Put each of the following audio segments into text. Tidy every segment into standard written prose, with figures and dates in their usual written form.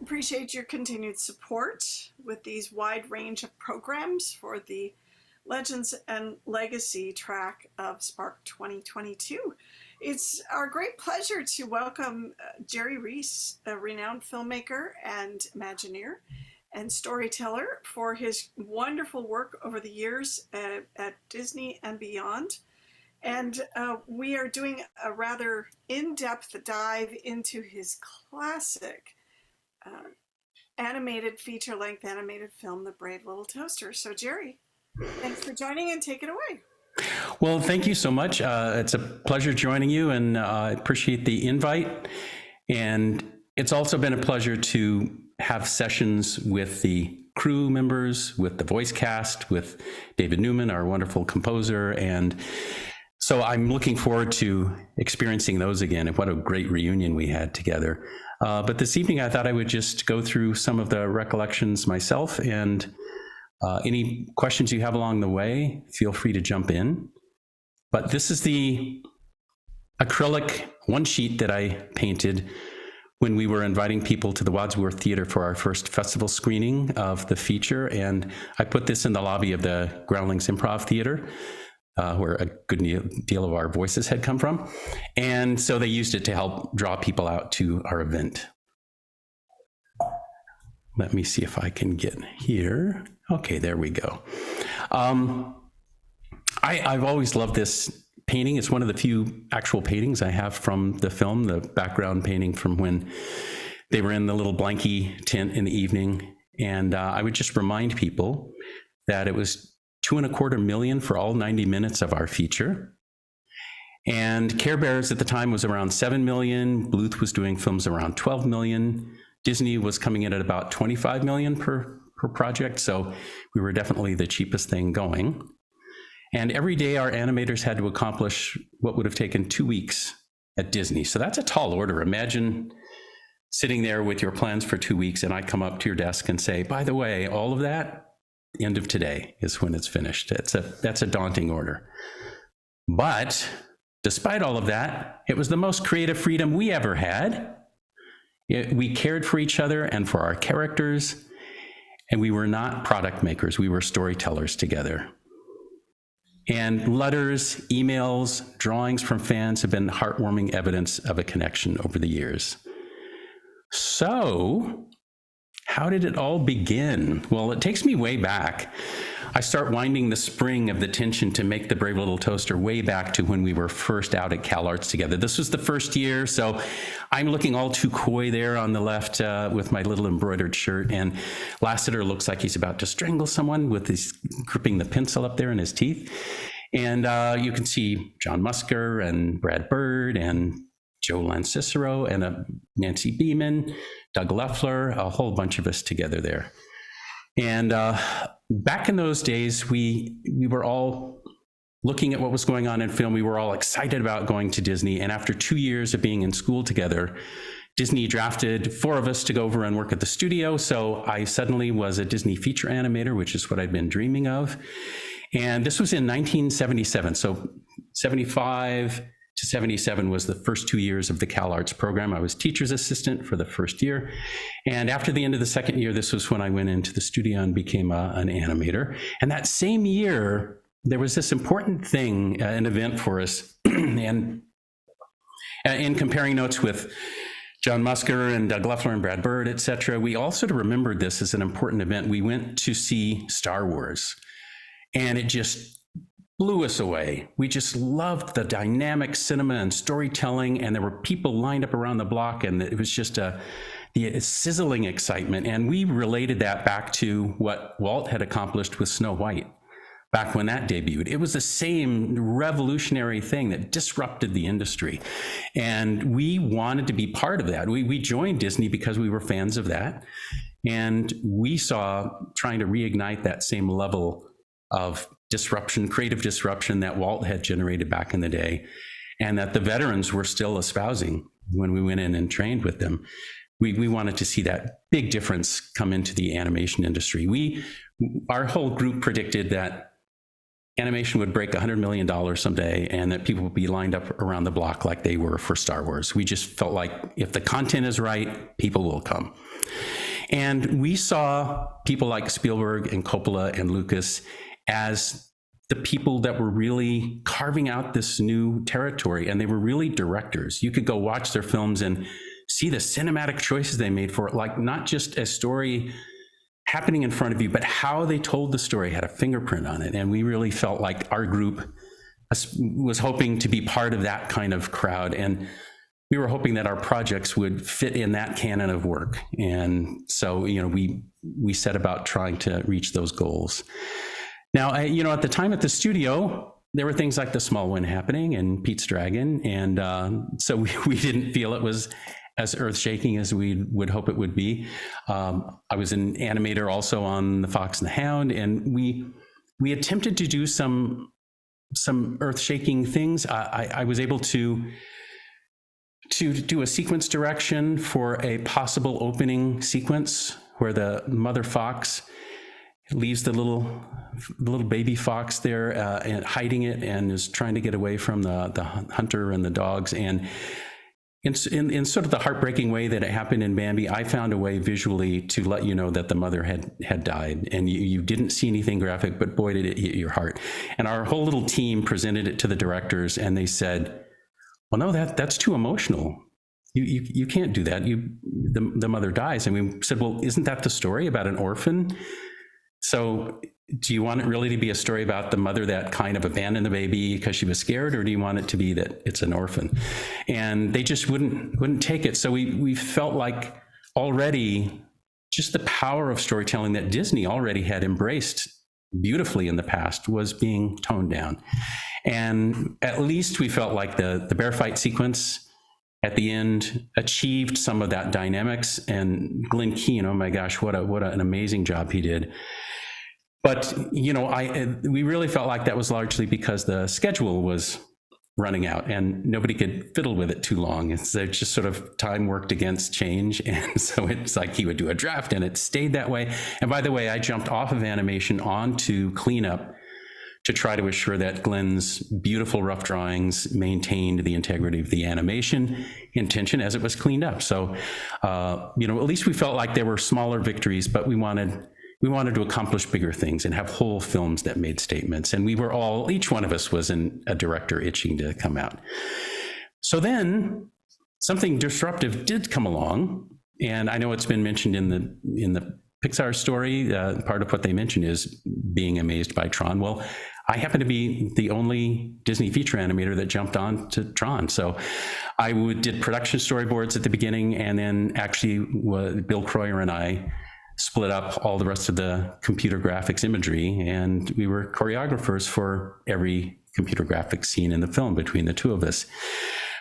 Appreciate your continued support with these wide range of programs for the Legends and Legacy track of Spark 2022. It's our great pleasure to welcome Jerry Rees, a renowned filmmaker and Imagineer and storyteller, for his wonderful work over the years at Disney and beyond. And we are doing a rather in-depth dive into his classic animated feature-length animated film, The Brave Little Toaster. So Jerry, thanks for joining and take it away. Well, thank you so much. It's a pleasure joining you, and I appreciate the invite. And it's also been a pleasure to have sessions with the crew members, with the voice cast, with David Newman, our wonderful composer. And so I'm looking forward to experiencing those again. And what a great reunion we had together. But this evening, I thought I would just go through some of the recollections myself, and any questions you have along the way, feel free to jump in. But this is the acrylic one sheet that I painted when we were inviting people to the Wadsworth Theater for our first festival screening of the feature. And I put this in the lobby of the Groundlings Improv Theater, where a good deal of our voices had come from. And so they used it to help draw people out to our event. Let me see if I can get here. Okay, there we go. I've always loved this painting. It's one of the few actual paintings I have from the film, the background painting from when they were in the little blankie tent in the evening. And I would just remind people that it was $2.25 million for all 90 minutes of our feature. And Care Bears at the time was around 7 million. Bluth was doing films around 12 million. Disney was coming in at about 25 million per project. So we were definitely the cheapest thing going. And every day our animators had to accomplish what would have taken 2 weeks at Disney. So that's a tall order. Imagine sitting there with your plans for 2 weeks and I come up to your desk and say, by the way, all of that, the end of today is when it's finished. That's a daunting order. But despite all of that, it was the most creative freedom we ever had. We cared for each other and for our characters, and we were not product makers. We were storytellers together. And letters, emails, drawings from fans have been heartwarming evidence of a connection over the years. So, how did it all begin? Well, it takes me way back. I start winding the spring of the tension to make The Brave Little Toaster way back to when we were first out at CalArts together. This was the first year, so I'm looking all too coy there on the left with my little embroidered shirt, and Lassiter looks like he's about to strangle someone with his gripping the pencil up there in his teeth. And you can see John Musker and Brad Bird and Joe Lancicero and Nancy Beeman, Doug Leffler, a whole bunch of us together there. And back in those days, we were all looking at what was going on in film. We were all excited about going to Disney. And after 2 years of being in school together, Disney drafted 4 of us to go over and work at the studio. So I suddenly was a Disney feature animator, which is what I'd been dreaming of. And this was in 1977. So 75 to 77 was the first 2 years of the CalArts program. I was teacher's assistant for the first year. And after the end of the second year, this was when I went into the studio and became an animator. And that same year, there was this important thing, an event for us. And in comparing notes with John Musker and Doug Leffler and Brad Bird, et cetera, we all sort of remembered this as an important event. We went to see Star Wars, and it just blew us away. We just loved the dynamic cinema and storytelling, and there were people lined up around the block, and it was just the sizzling excitement. And we related that back to what Walt had accomplished with Snow White back when that debuted. It was the same revolutionary thing that disrupted the industry. And we wanted to be part of that. We joined Disney because we were fans of that. And we saw trying to reignite that same level of disruption, creative disruption that Walt had generated back in the day, and that the veterans were still espousing when we went in and trained with them. We wanted to see that big difference come into the animation industry. Our whole group predicted that animation would break $100 million someday, and that people would be lined up around the block like they were for Star Wars. We just felt like if the content is right, people will come. And we saw people like Spielberg and Coppola and Lucas as the people that were really carving out this new territory, and they were really directors. You could go watch their films and see the cinematic choices they made for it, like not just a story happening in front of you, but how they told the story had a fingerprint on it. And we really felt like our group was hoping to be part of that kind of crowd. And we were hoping that our projects would fit in that canon of work. And so, you know, we set about trying to reach those goals. Now, you know, at the time at the studio, there were things like The Small One happening and Pete's Dragon. And so we didn't feel it was as earth-shaking as we would hope it would be. I was an animator also on The Fox and the Hound, and we attempted to do some earth-shaking things. I was able to do a sequence direction for a possible opening sequence where the mother fox leaves the little baby fox there and hiding it, and is trying to get away from the hunter and the dogs. And in sort of the heartbreaking way that it happened in Bambi, I found a way visually to let you know that the mother had died, and you didn't see anything graphic, but boy, did it hit your heart. And our whole little team presented it to the directors, and they said, well, no, that's too emotional. You can't do that. The mother dies. And we said, well, isn't that the story about an orphan? So do you want it really to be a story about the mother that kind of abandoned the baby because she was scared, or do you want it to be that it's an orphan? And they just wouldn't take it. So we felt like already just the power of storytelling that Disney already had embraced beautifully in the past was being toned down. And at least we felt like the bear fight sequence at the end achieved some of that dynamics. And Glenn Keane, oh my gosh, what an amazing job he did. But, you know, we really felt like that was largely because the schedule was running out and nobody could fiddle with it too long. It's just sort of time worked against change. And so it's like he would do a draft and it stayed that way. And by the way, I jumped off of animation onto cleanup to try to assure that Glenn's beautiful rough drawings maintained the integrity of the animation intention as it was cleaned up. So, you know, at least we felt like there were smaller victories, but we wanted to accomplish bigger things and have whole films that made statements. And each one of us was a director itching to come out. So then something disruptive did come along. And I know it's been mentioned in the Pixar story. Part of what they mention is being amazed by Tron. Well, I happen to be the only Disney feature animator that jumped on to Tron. So I did production storyboards at the beginning, and then actually Bill Croyer and I split up all the rest of the computer graphics imagery, and we were choreographers for every computer graphics scene in the film between the two of us.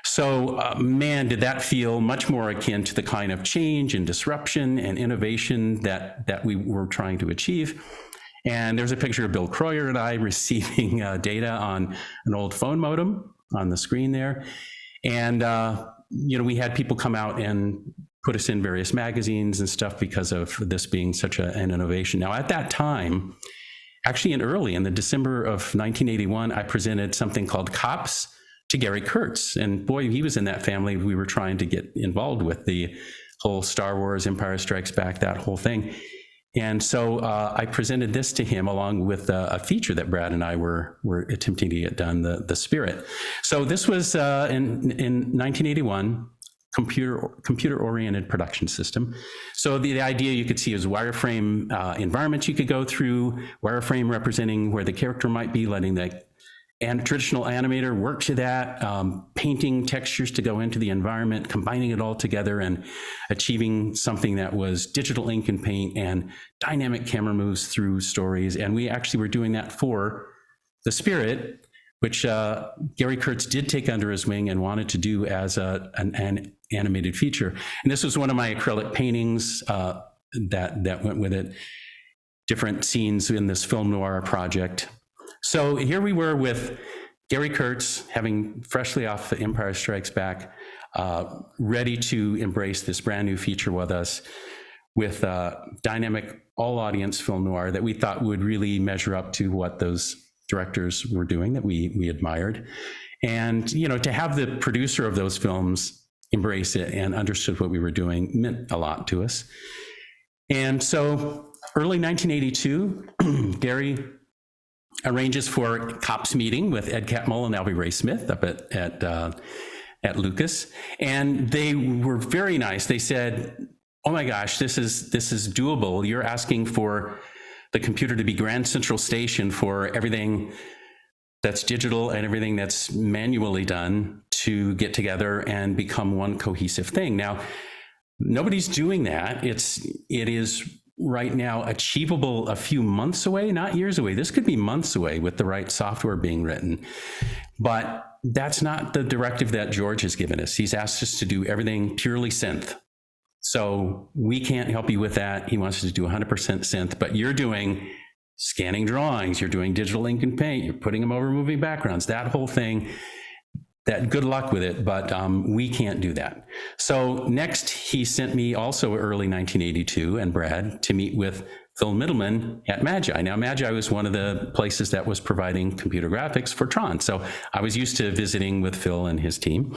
So man, did that feel much more akin to the kind of change and disruption and innovation that we were trying to achieve. And there's a picture of Bill Croyer and I receiving data on an old phone modem on the screen there. And you know, we had people come out and put us in various magazines and stuff because of this being such an innovation. Now, at that time, actually in the December of 1981, I presented something called Cops to Gary Kurtz. And boy, he was in that family. We were trying to get involved with the whole Star Wars, Empire Strikes Back, that whole thing. And so I presented this to him along with a feature that Brad and I were attempting to get done, The Spirit. So this was in 1981. Computer-oriented production system. So the idea you could see is wireframe environments you could go through, wireframe representing where the character might be, letting the traditional animator work to that, painting textures to go into the environment, combining it all together and achieving something that was digital ink and paint and dynamic camera moves through stories. And we actually were doing that for The Spirit, which Gary Kurtz did take under his wing and wanted to do as an animated feature. And this was one of my acrylic paintings that went with it, different scenes in this film noir project. So here we were with Gary Kurtz, having freshly off the Empire Strikes Back, ready to embrace this brand new feature with us, with dynamic all-audience film noir that we thought would really measure up to what those directors were doing that we admired. And, you know, to have the producer of those films embrace it and understood what we were doing meant a lot to us. And so early 1982, Gary arranges for a COPS meeting with Ed Catmull and Albie Ray Smith up at Lucas. And they were very nice. They said, oh my gosh, this is doable. You're asking for the computer to be Grand Central Station for everything that's digital and everything that's manually done to get together and become one cohesive thing. Now, nobody's doing that. It is right now achievable a few months away, not years away. This could be months away with the right software being written. But that's not the directive that George has given us. He's asked us to do everything purely synth. So we can't help you with that. He wants us to do 100% synth, but you're doing scanning drawings, you're doing digital ink and paint, you're putting them over moving backgrounds, that whole thing. That good luck with it, but we can't do that. So next, he sent me also early 1982 and Brad to meet with Phil Middleman at Magi. Now, Magi was one of the places that was providing computer graphics for Tron. So I was used to visiting with Phil and his team.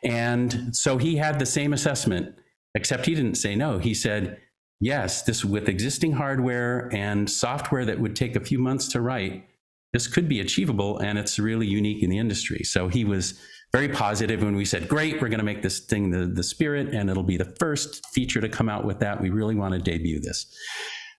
And so he had the same assessment, except he didn't say no. He said, yes, this with existing hardware and software that would take a few months to write, this could be achievable, and it's really unique in the industry. So he was very positive when we said, great, we're going to make this thing the Spirit, and it'll be the first feature to come out with that. We really want to debut this.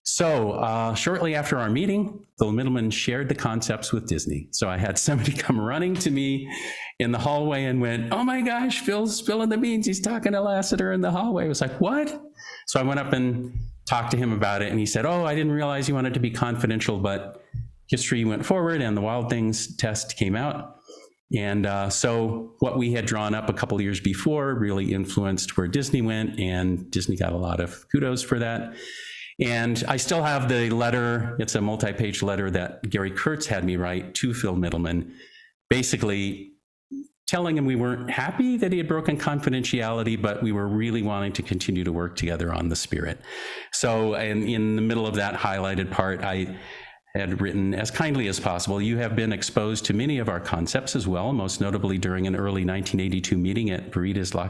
So shortly after our meeting, Phil Middleman shared the concepts with Disney. So I had somebody come running to me in the hallway and went, oh my gosh, Phil's spilling the beans. He's talking to Lasseter in the hallway. I was like, what? So I went up and talked to him about it, and he said, oh, I didn't realize you wanted to be confidential, but history went forward and the Wild Things test came out. And so what we had drawn up a couple of years before really influenced where Disney went, and Disney got a lot of kudos for that. And I still have the letter. It's a multi-page letter that Gary Kurtz had me write to Phil Middleman, basically telling him we weren't happy that he had broken confidentiality, but we were really wanting to continue to work together on the Spirit. So, and in the middle of that highlighted part, I had written, as kindly as possible, you have been exposed to many of our concepts as well, most notably during an early 1982 meeting at Burritos La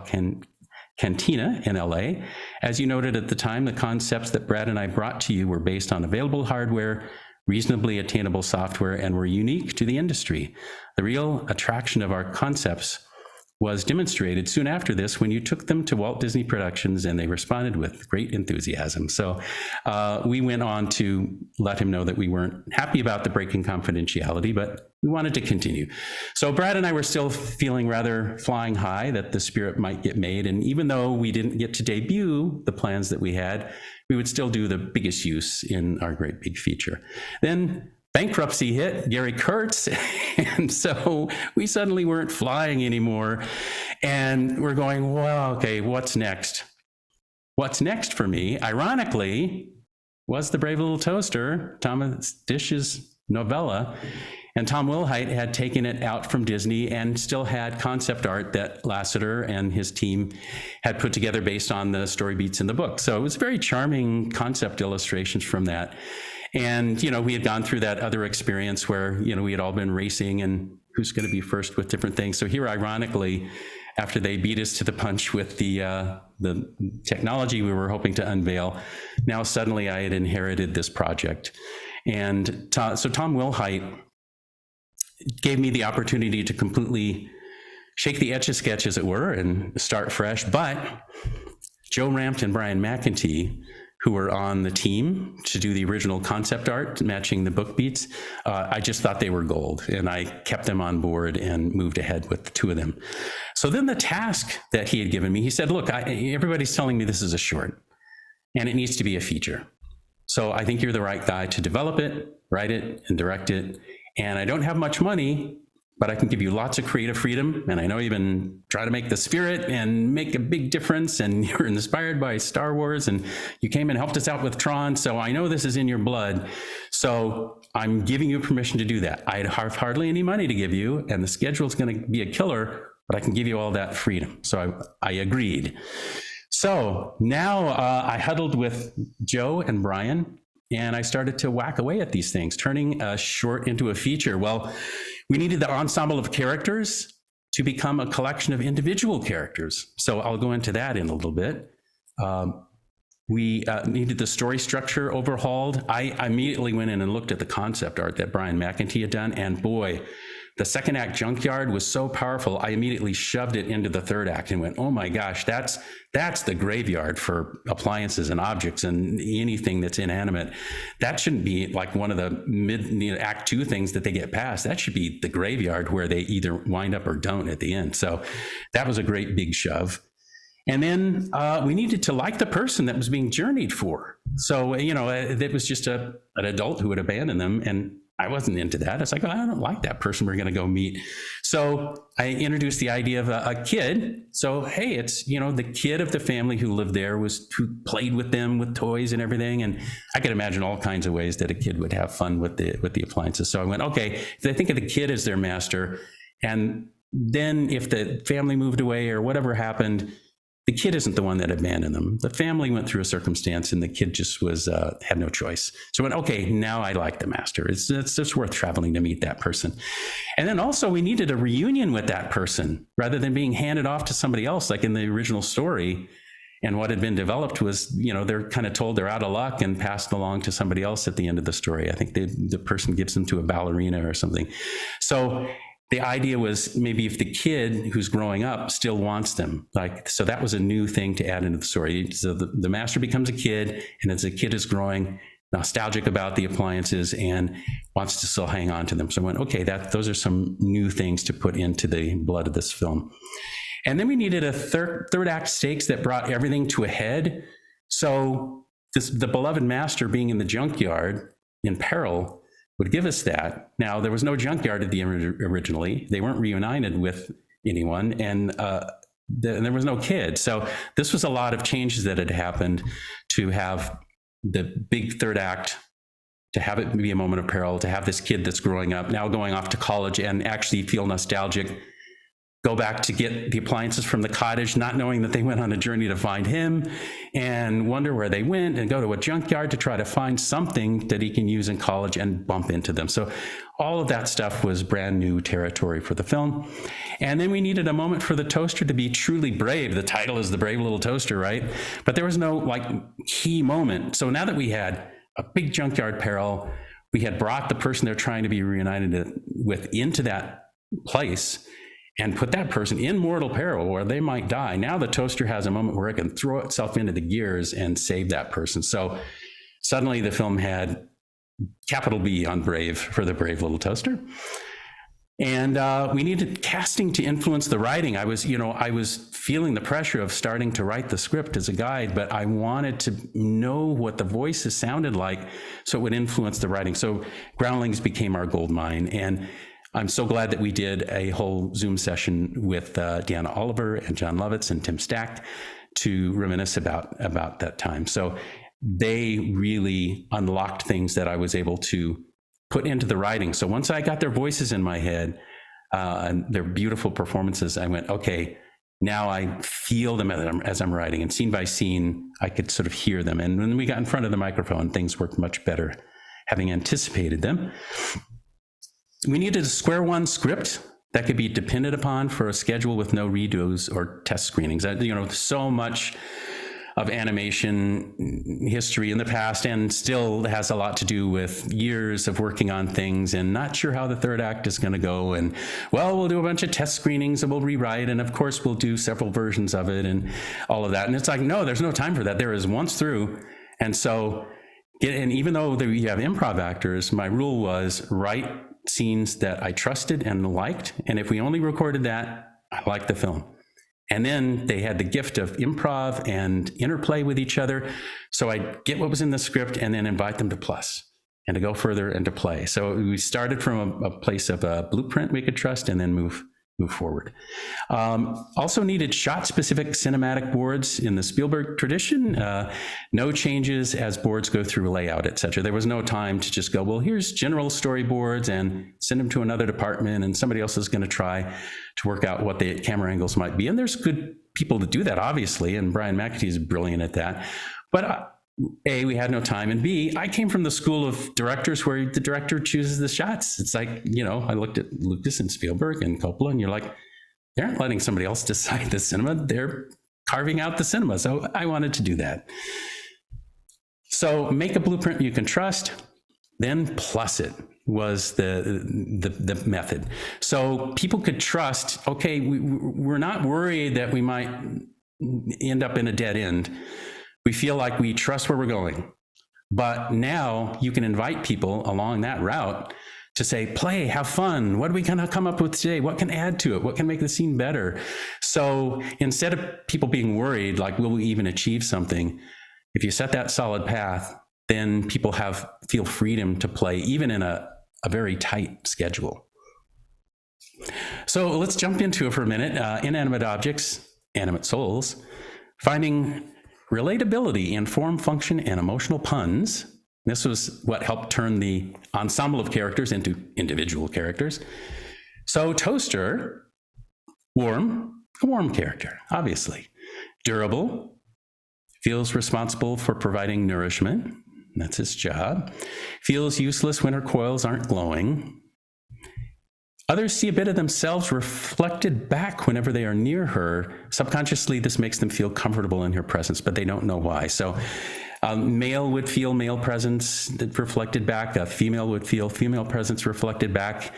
Cantina in LA. As you noted at the time, the concepts that Brad and I brought to you were based on available hardware, reasonably attainable software, and were unique to the industry. The real attraction of our concepts was demonstrated soon after this when you took them to Walt Disney Productions and they responded with great enthusiasm. So we went on to let him know that we weren't happy about the breaking confidentiality, but we wanted to continue. So Brad and I were still feeling rather flying high that the Spirit might get made. And even though we didn't get to debut the plans that we had, we would still do the biggest use in our great big feature. Then bankruptcy hit, Gary Kurtz, and so we suddenly weren't flying anymore. And we're going, well, okay, what's next? What's next for me, ironically, was The Brave Little Toaster, Thomas Dish's novella. And Tom Wilhite had taken it out from Disney and still had concept art that Lasseter and his team had put together based on the story beats in the book. So it was very charming concept illustrations from that. And, you know, we had gone through that other experience where, you know, we had all been racing and who's going to be first with different things. So here, ironically, after they beat us to the punch with the technology we were hoping to unveil, now suddenly I had inherited this project. And so Tom Wilhite gave me the opportunity to completely shake the Etch-a-Sketch, as it were, and start fresh. But Joe Rampt and Brian McEntee, who were on the team to do the original concept art matching the book beats, I just thought they were gold, and I kept them on board and moved ahead with the two of them. So then the task that he had given me, he said, look, everybody's telling me this is a short, and it needs to be a feature. So I think you're the right guy to develop it, write it, and direct it. And I don't have much money, but I can give you lots of creative freedom. And I know you've been trying to make the Spirit and make a big difference, and you're inspired by Star Wars, and you came and helped us out with Tron. So I know this is in your blood. So I'm giving you permission to do that. I have hardly any money to give you, and the schedule is going to be a killer, but I can give you all that freedom. So I agreed. So now I huddled with Joe and Brian and I started to whack away at these things, turning a short into a feature. Well, we needed the ensemble of characters to become a collection of individual characters. So I'll go into that in a little bit. We needed the story structure overhauled. I immediately went in and looked at the concept art that Brian McEntee had done, and boy, the second act junkyard was so powerful. I immediately shoved it into the third act and went, oh my gosh, that's the graveyard for appliances and objects and anything that's inanimate. That shouldn't be like one of the act 2 things that they get past. That should be the graveyard where they either wind up or don't at the end. So that was a great big shove. And then we needed to like the person that was being journeyed for. So, it was just an adult who would abandon them, and I wasn't into that. I was like, I don't like that person we're going to go meet. So I introduced the idea of a kid. So, hey, it's, the kid of the family who lived there who played with them with toys and everything. And I could imagine all kinds of ways that a kid would have fun with the appliances. So I went, okay, if they think of the kid as their master, and then if the family moved away or whatever happened, the kid isn't the one that abandoned them. The family went through a circumstance and the kid just had no choice. So I went, okay, now I like the master. It's just worth traveling to meet that person. And then also we needed a reunion with that person rather than being handed off to somebody else like in the original story. And what had been developed was, they're kind of told they're out of luck and passed along to somebody else at the end of the story. I think the person gives them to a ballerina or something. So the idea was maybe if the kid who's growing up still wants them, so that was a new thing to add into the story. So the master becomes a kid, and as the kid is growing, nostalgic about the appliances and wants to still hang on to them. So I went, okay, those are some new things to put into the blood of this film. And then we needed a third act stakes that brought everything to a head. So the beloved master being in the junkyard in peril would give us that. Now, there was no junkyard at the originally. They weren't reunited with anyone, and there was no kid. So this was a lot of changes that had happened to have the big third act, to have it be a moment of peril, to have this kid that's growing up, now going off to college and actually feel nostalgic, go back to get the appliances from the cottage, not knowing that they went on a journey to find him, and wonder where they went, and go to a junkyard to try to find something that he can use in college and bump into them. So all of that stuff was brand new territory for the film. And then we needed a moment for the toaster to be truly brave. The title is The Brave Little Toaster, right? But there was no key moment. So now that we had a big junkyard peril, we had brought the person they're trying to be reunited with into that place, and put that person in mortal peril where they might die. Now the toaster has a moment where it can throw itself into the gears and save that person. So suddenly the film had capital B on brave for The Brave Little Toaster. And we needed casting to influence the writing. I was feeling the pressure of starting to write the script as a guide, but I wanted to know what the voices sounded like so it would influence the writing. So Groundlings became our gold mine. And I'm so glad that we did a whole Zoom session with Deanna Oliver and John Lovitz and Tim Stack to reminisce about that time. So they really unlocked things that I was able to put into the writing. So once I got their voices in my head and their beautiful performances, I went, okay, now I feel them as I'm writing, and scene by scene, I could sort of hear them. And when we got in front of the microphone, things worked much better, having anticipated them. We needed a square one script that could be depended upon for a schedule with no redos or test screenings. So much of animation history in the past and still has a lot to do with years of working on things and not sure how the third act is going to go. And we'll do a bunch of test screenings and we'll rewrite. And of course, we'll do several versions of it and all of that. And it's like, no, there's no time for that. There is once through. And so, and even though you have improv actors, my rule was write scenes that I trusted and liked. And if we only recorded that, I liked the film. And then they had the gift of improv and interplay with each other. So I'd get what was in the script and then invite them to plus and to go further and to play. So we started from a place of a blueprint we could trust and then move forward. Also needed shot-specific cinematic boards in the Spielberg tradition. No changes as boards go through layout, etc. There was no time to just go, well, here's general storyboards and send them to another department and somebody else is going to try to work out what the camera angles might be. And there's good people to do that, obviously, and Brian McEntee is brilliant at that. But A, we had no time, and B, I came from the school of directors where the director chooses the shots. It's like, you know, I looked at Lucas and Spielberg and Coppola, and you're like, they aren't letting somebody else decide the cinema. They're carving out the cinema. So I wanted to do that. So make a blueprint you can trust, then plus it was the method. So people could trust, okay, we're not worried that we might end up in a dead end. We feel like we trust where we're going. But now you can invite people along that route to say, play, have fun. What are we going to come up with today? What can add to it? What can make the scene better? So instead of people being worried, like, will we even achieve something? If you set that solid path, then people feel freedom to play, even in a very tight schedule. So let's jump into it for a minute. Inanimate objects, animate souls, finding relatability in form, function, and emotional puns. This was what helped turn the ensemble of characters into individual characters. So Toaster, warm, a warm character, obviously. Durable, feels responsible for providing nourishment. That's his job. Feels useless when her coils aren't glowing. Others see a bit of themselves reflected back whenever they are near her. Subconsciously, this makes them feel comfortable in her presence, but they don't know why. So male would feel male presence reflected back. A female would feel female presence reflected back.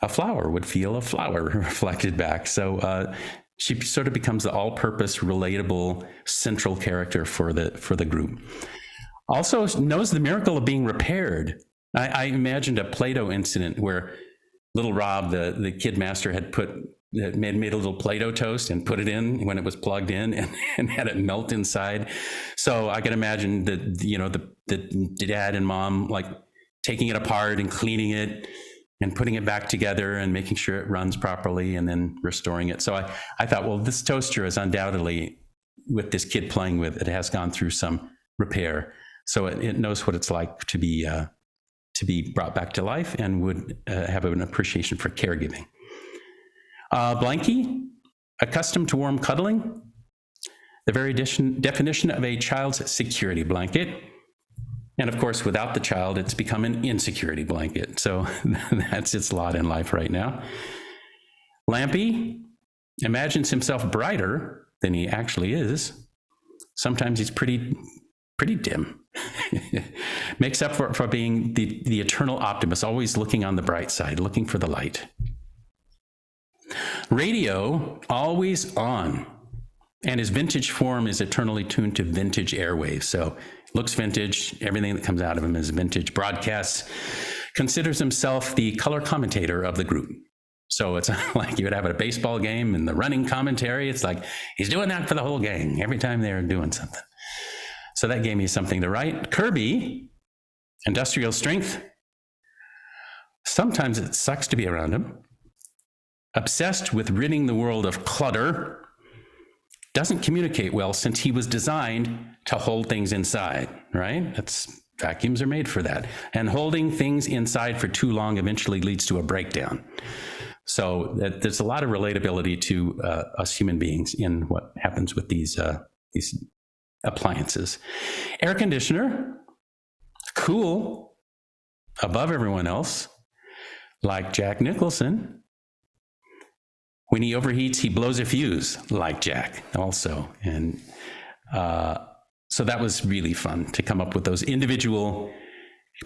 A flower would feel a flower reflected back. So she sort of becomes the all-purpose, relatable, central character for the group. Also knows the miracle of being repaired. I imagined a Play-Doh incident where little Rob, the kid master, had made a little Play-Doh toast and put it in when it was plugged in and had it melt inside. So I can imagine the dad and mom like taking it apart and cleaning it and putting it back together and making sure it runs properly and then restoring it. So I thought, well, this toaster is undoubtedly, with this kid playing with it, has gone through some repair. So it knows what it's like to be brought back to life and would have an appreciation for caregiving. Blanky, accustomed to warm cuddling, the very definition of a child's security blanket. And of course, without the child, it's become an insecurity blanket. So that's its lot in life right now. Lampy imagines himself brighter than he actually is. Sometimes he's pretty dim. Makes up for being the eternal optimist, always looking on the bright side, looking for the light. Radio, always on. And his vintage form is eternally tuned to vintage airwaves. So looks vintage, everything that comes out of him is vintage. Broadcasts, considers himself the color commentator of the group. So it's like you would have at a baseball game and the running commentary, it's like he's doing that for the whole gang every time they're doing something. So that gave me something to write. Kirby, industrial strength. Sometimes it sucks to be around him. Obsessed with ridding the world of clutter. Doesn't communicate well since he was designed to hold things inside, right? Vacuums are made for that. And holding things inside for too long eventually leads to a breakdown. So there's a lot of relatability to us human beings in what happens with these appliances. Air conditioner, cool, above everyone else, like Jack Nicholson. When he overheats, he blows a fuse, like Jack also. And so that was really fun to come up with those individual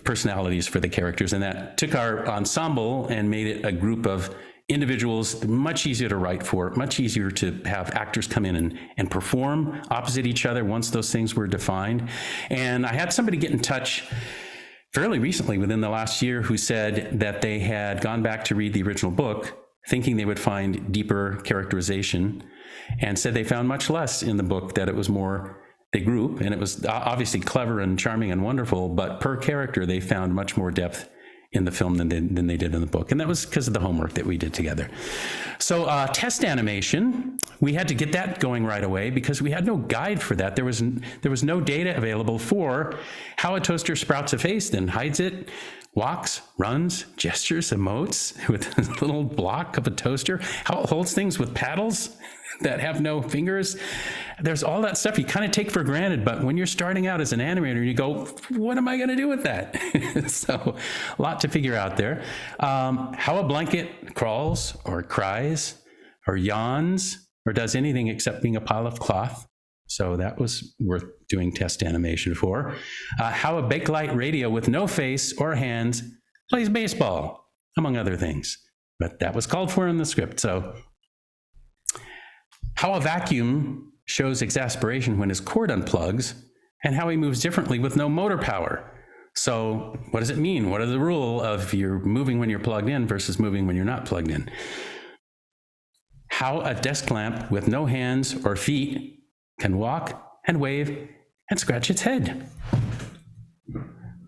personalities for the characters. And that took our ensemble and made it a group of individuals much easier to write for, much easier to have actors come in and perform opposite each other once those things were defined. And I had somebody get in touch fairly recently, within the last year, who said that they had gone back to read the original book thinking they would find deeper characterization, and said they found much less in the book, that it was more the group, and it was obviously clever and charming and wonderful, but per character, they found much more depth in the film than they did in the book. And that was because of the homework that we did together. So test animation, we had to get that going right away because we had no guide for that. There was no data available for how a toaster sprouts a face, then hides it, walks, runs, gestures, emotes with a little block of a toaster, how it holds things with paddles. that have no fingers. There's all that stuff you kind of take for granted, but when you're starting out as an animator, you go, what am I going to do with that? So a lot to figure out there. How a blanket crawls or cries or yawns or does anything except being a pile of cloth. So that was worth doing test animation for. How a bakelite radio with no face or hands plays baseball, among other things. But that was called for in the script. So how a vacuum shows exasperation when his cord unplugs, and how he moves differently with no motor power. So what does it mean? What are the rule of you're moving when you're plugged in versus moving when you're not plugged in? How a desk lamp with no hands or feet can walk and wave and scratch its head.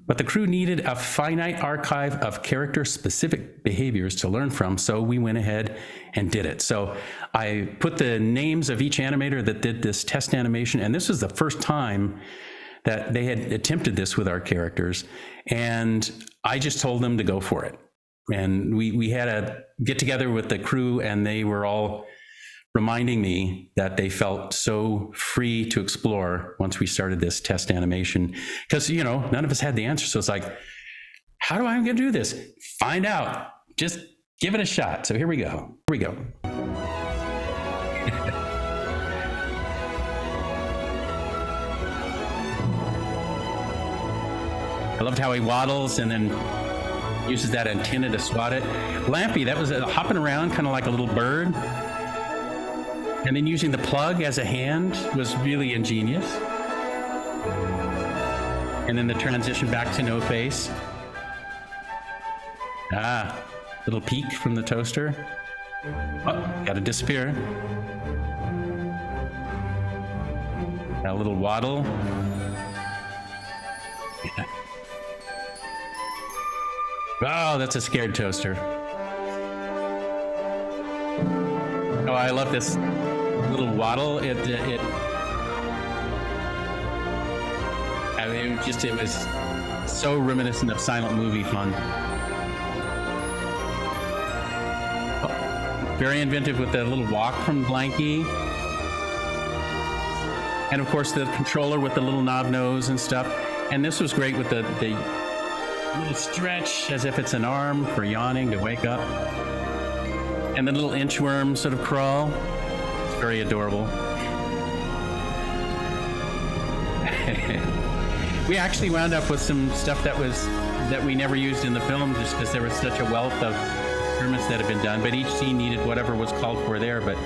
But the crew needed a finite archive of character-specific behaviors to learn from, so we went ahead and did it. So I put the names of each animator that did this test animation, and this was the first time that they had attempted this with our characters, and I just told them to go for it. And we had a get-together with the crew, and they were all reminding me that they felt so free to explore once we started this test animation, because, you know, none of us had the answer. So it's like, how do I going to do this? Find out. Just give it a shot. So here we go. Here we go. I loved how he waddles and then uses that antenna to swat it. Lampy, that was hopping around kind of like a little bird. And then using the plug as a hand was really ingenious. And then the transition back to no face. Little peek from the toaster. Oh, gotta disappear. A little waddle. Yeah. Oh, that's a scared toaster. Oh, I love this little waddle. It was so reminiscent of silent movie fun. Oh, very inventive with the little walk from Blanky. And of course the controller with the little knob nose and stuff. And this was great with the little stretch as if it's an arm for yawning to wake up. And the little inchworm sort of crawl. It's very adorable. We actually wound up with some stuff that we never used in the film just because there was such a wealth of experiments that had been done, but each scene needed whatever was called for there, but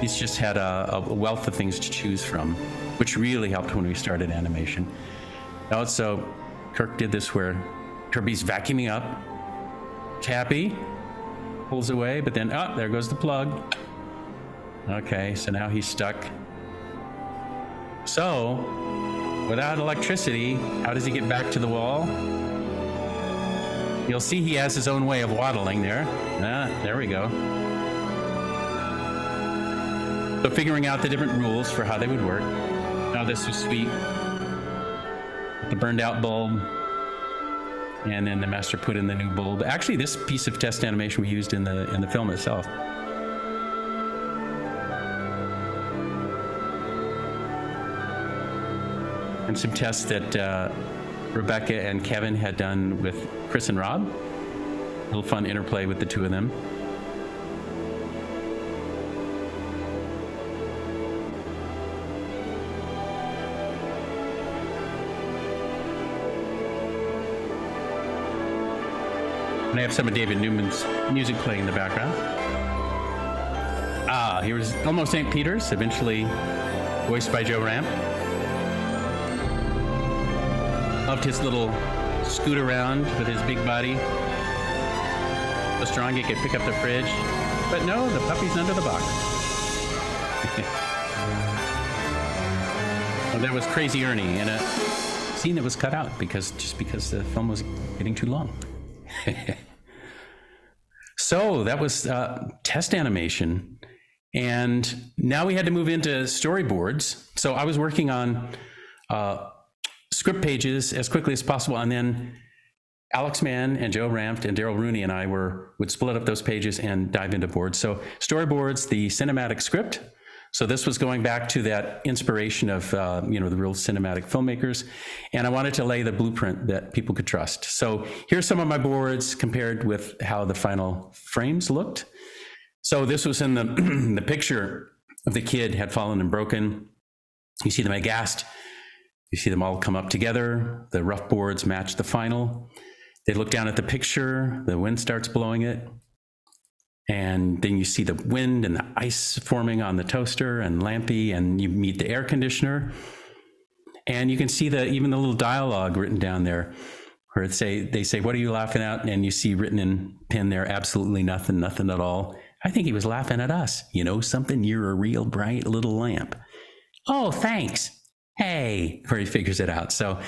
these just had a wealth of things to choose from, which really helped when we started animation. Also, Kirk did this where Kirby's vacuuming up, Chappie pulls away, but then, oh, there goes the plug. Okay, so now he's stuck. So, without electricity, how does he get back to the wall? You'll see he has his own way of waddling there. There we go. So figuring out the different rules for how they would work. Oh, this was sweet. The burned out bulb. And then the master put in the new bulb. Actually, this piece of test animation we used in the film itself. And some tests that Rebecca and Kevin had done with Chris and Rob. A little fun interplay with the two of them. And I have some of David Newman's music playing in the background. Here's Almost St. Peter's, eventually voiced by Joe Ramp. Loved his little scoot around with his big body. So strong he could pick up the fridge. But no, the puppy's under the box. Well, there was Crazy Ernie in a scene that was cut out because the film was getting too long. So that was test animation. And now we had to move into storyboards. So I was working on script pages as quickly as possible, and then Alex Mann and Joe Rampt and Daryl Rooney and I would split up those pages and dive into boards. So storyboards, the cinematic script, So this was going back to that inspiration of, you know, the real cinematic filmmakers. And I wanted to lay the blueprint that people could trust. So here's some of my boards compared with how the final frames looked. So this was in the, the picture of the kid had fallen and broken. You see them aghast. You see them all come up together. The rough boards match the final. They look down at the picture. The wind starts blowing it. And then you see the wind and the ice forming on the toaster and lampy, and you meet the air conditioner. And you can see even the little dialogue written down there where they say, what are you laughing at? And you see written in pen there, absolutely nothing, nothing at all. I think he was laughing at us. You know something? You're a real bright little lamp. Oh, thanks. Hey, where he figures it out. So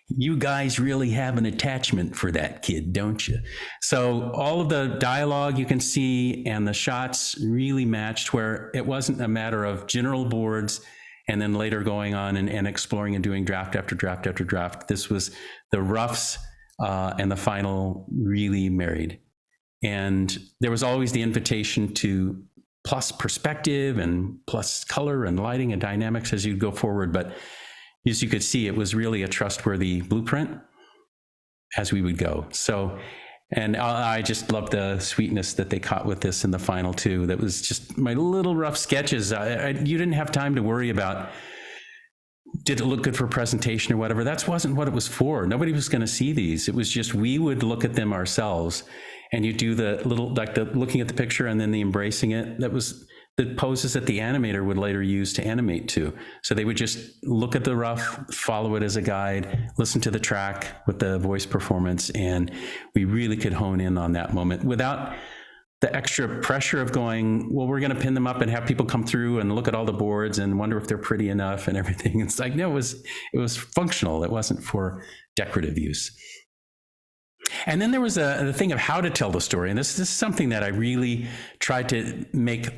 you guys really have an attachment for that kid, don't you? So all of the dialogue you can see and the shots really matched, where it wasn't a matter of general boards and then later going on and exploring and doing draft after draft after draft. This was the roughs and the final really married. And there was always the invitation to plus perspective and plus color and lighting and dynamics as you go forward. But as you could see, it was really a trustworthy blueprint as we would go. So, and I just love the sweetness that they caught with this in the final too. That was just my little rough sketches. You didn't have time to worry about, did it look good for presentation or whatever? That wasn't what it was for. Nobody was going to see these. It was just, we would look at them ourselves, and you do the little, like the looking at the picture and then the embracing it. That was the poses that the animator would later use to animate to. So they would just look at the rough, follow it as a guide, listen to the track with the voice performance, and we really could hone in on that moment without the extra pressure of going, well, we're going to pin them up and have people come through and look at all the boards and wonder if they're pretty enough and everything. It's like, no, it was functional. It wasn't for decorative use. And then there was the thing of how to tell the story. And this is something that I really tried to make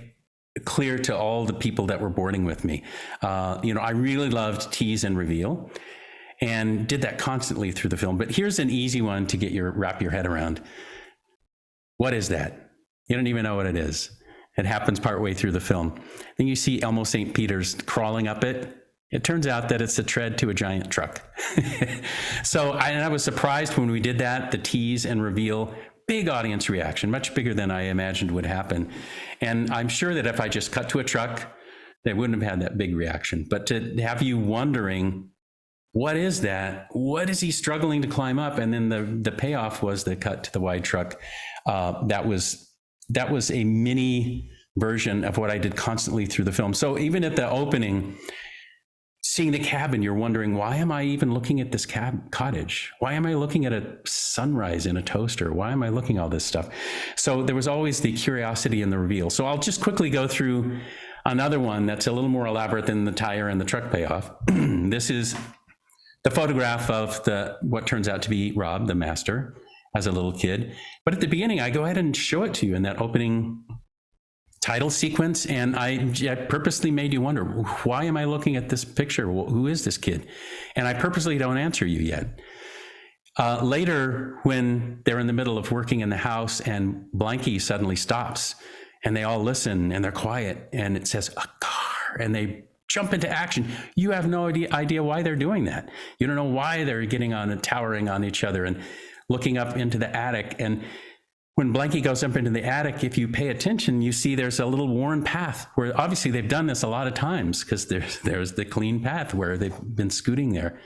clear to all the people that were boarding with me. You know, I really loved tease and reveal and did that constantly through the film. But here's an easy one to wrap your head around. What is that? You don't even know what it is. It happens partway through the film. Then you see Elmo St. Peter's crawling up it. It turns out that it's a tread to a giant truck. So I was surprised when we did that, the tease and reveal, big audience reaction, much bigger than I imagined would happen. And I'm sure that if I just cut to a truck, they wouldn't have had that big reaction. But to have you wondering, what is that? What is he struggling to climb up? And then the payoff was the cut to the wide truck. That was a mini version of what I did constantly through the film. So even at the opening, seeing the cabin, you're wondering, why am I even looking at this cottage? Why am I looking at a sunrise in a toaster? Why am I looking at all this stuff? So there was always the curiosity and the reveal. So I'll just quickly go through another one that's a little more elaborate than the tire and the truck payoff. This is the photograph of what turns out to be Rob, the master, as a little kid. But at the beginning, I go ahead and show it to you in that opening title sequence, and I purposely made you wonder, why am I looking at this picture? Who is this kid? And I purposely don't answer you yet. Later, when they're in the middle of working in the house and Blanky suddenly stops and they all listen and they're quiet and it says, a car, and they jump into action. You have no idea why they're doing that. You don't know why they're getting on and towering on each other and looking up into the attic. And when Blanky goes up into the attic, if you pay attention, you see there's a little worn path where obviously they've done this a lot of times, because there's the clean path where they've been scooting there.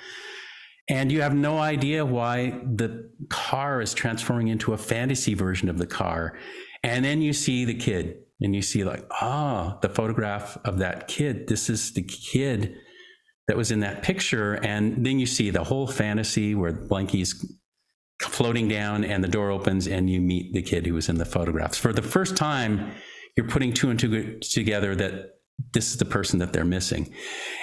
And you have no idea why the car is transforming into a fantasy version of the car. And then you see the kid and you see like, the photograph of that kid. This is the kid that was in that picture. And then you see the whole fantasy where Blanky's floating down and the door opens and you meet the kid who was in the photographs. For the first time, you're putting two and two together that this is the person that they're missing.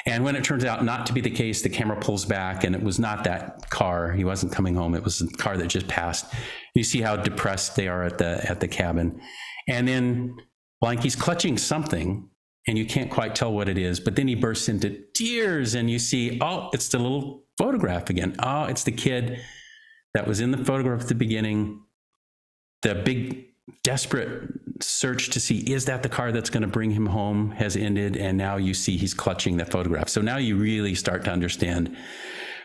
And when it turns out not to be the case, the camera pulls back and it was not that car. He wasn't coming home. It was a car that just passed. You see how depressed they are at the cabin. And then Blanky's clutching something and you can't quite tell what it is, but then he bursts into tears and you see, it's the little photograph again. It's the kid that was in the photograph at the beginning. The big desperate search to see, is that the car that's going to bring him home, has ended. And now you see he's clutching the photograph. So now you really start to understand